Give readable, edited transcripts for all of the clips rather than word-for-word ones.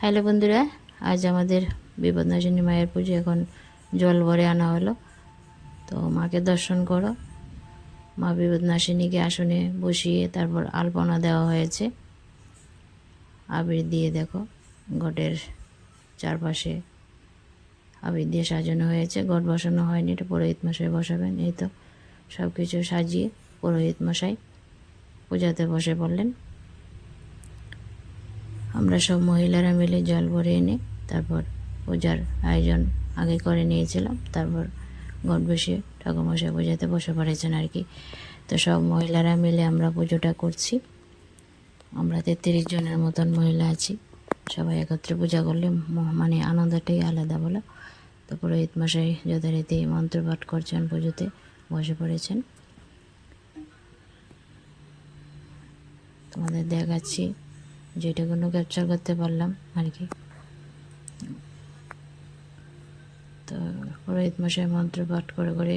Hello বন্ধুরা, আজ আমাদের বিপদনাশিনী মায়ের পুজো। এখন জল ভরে আনা হলো, তো মাকে দর্শন করো। মা বিপদনাশিনীকে আসনে বসিয়ে তারপর আলপনা দেওয়া হয়েছে আবির দিয়ে। দেখো, ঘটের চারপাশে আবির দিয়ে সাজানো হয়েছে। ঘট বসানো হয়নি, এটা পুরোহিত মশাই বসাবেন। এই তো সব কিছু সাজিয়ে পুরোহিত মশাই পূজাতে বসে পড়লেন। আমরা সব মহিলারা মিলে জল ভরে এনে তারপর পূজার আয়োজন আগে করে নিয়েছিলাম। তারপর ঘট বসিয়ে ঠাকুরমশাই পূজাতে বসে পড়েছেন আর কি। তো সব মহিলারা মিলে আমরা পুজোটা করছি। আমরা 33 জনের মতন মহিলা আছি। সবাই একত্রে পূজা করলে মানে আনন্দটাই আলাদা বলো। তো পুরোহিত মশাই যথারীতি মন্ত্রপাঠ করছেন, পুজোতে বসে পড়েছেন। তোমাদের দেখাচ্ছি, যেটুকুনো ক্যাপচার করতে পারলাম আর কি। তো পুরোহিত মশাই মন্ত্র পাঠ করে করে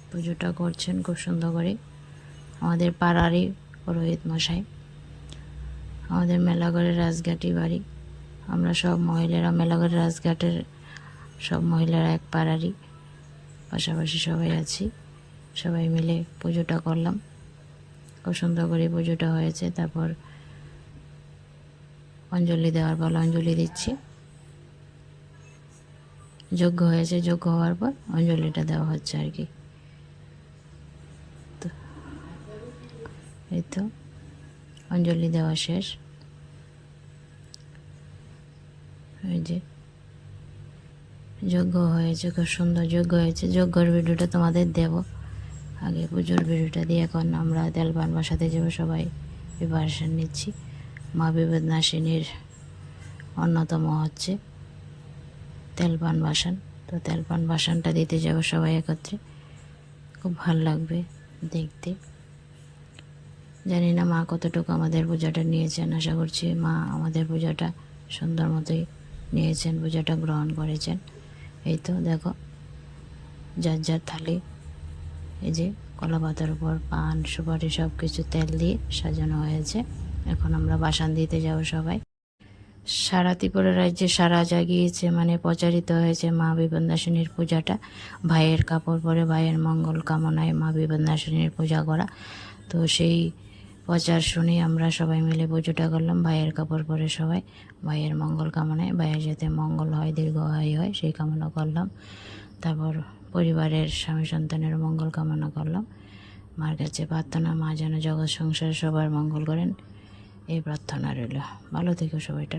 পুজোটা করছেন খুব সুন্দর করে। আমাদের পাড়ারই পুরোহিত মশাই, আমাদের মেলাঘরের রাজঘাটি বাড়ি। আমরা সব মহিলারা মেলাঘরের রাজঘাটের সব মহিলারা এক পাড়ারই, পাশাপাশি সবাই আছি। সবাই মিলে পুজোটা করলাম, খুব সুন্দর করে পুজোটা হয়েছে। তারপর অঞ্জলি দেওয়ার পালা, অঞ্জলি দিচ্ছি। যজ্ঞ হয়েছে, যজ্ঞ হওয়ার পর অঞ্জলিটা দেওয়া হচ্ছে আর কি। তো এই তো অঞ্জলি দেওয়া শেষ। এই যে যজ্ঞ হয়েছে, খুব সুন্দর যজ্ঞ হয়েছে। যজ্ঞর ভিডিওটা তোমাদের দেব, আগে পুজোর ভিডিওটা দিয়ে এখন আমরা তেলপান বসাতে যাবো। সবাই প্রিপারেশন নিচ্ছি। মা বিপদনাশিনীর অন্যতম হচ্ছে তেলপান বাসন। তো তেলপান বাসনটা দিতে যাব সবাই একত্রে, খুব ভালো লাগবে দেখতে। জানি না মা কতটুকু আমাদের পূজাটা নিয়েছেন, আশা করছি মা আমাদের পূজাটা সুন্দর মতোই নিয়েছেন, পূজাটা গ্রহণ করেছেন। এই তো দেখো, যার যার থালি, এই যে কলা পাতার উপর পান সুপারি সব কিছু তেল দিয়ে সাজানো হয়েছে। এখন আমরা বাসন দিতে যাব সবাই। সারা ত্রিপুরা রাজ্যে সারা জাগিয়েছে, মানে প্রচারিত হয়েছে মা বিপদনাশিনীর পূজাটা। ভাইয়ের কাপড় পরে ভাইয়ের মঙ্গল কামনায় মা বিপদনাশিনীর পূজা করা। তো সেই প্রচার শুনে আমরা সবাই মিলে পুজোটা করলাম। ভাইয়ের কাপড় পরে সবাই ভাইয়ের মঙ্গল কামনায়, ভাইয়ের যাতে মঙ্গল হয়, দীর্ঘায়ু হয় সেই কামনা করলাম। তারপর পরিবারের স্বামী সন্তানের মঙ্গল কামনা করলাম। মার কাছে প্রার্থনা, মা যেন জগৎ সংসারে সবার মঙ্গল করেন, এই প্রার্থনা রইল। ভালো থেকো সবাই।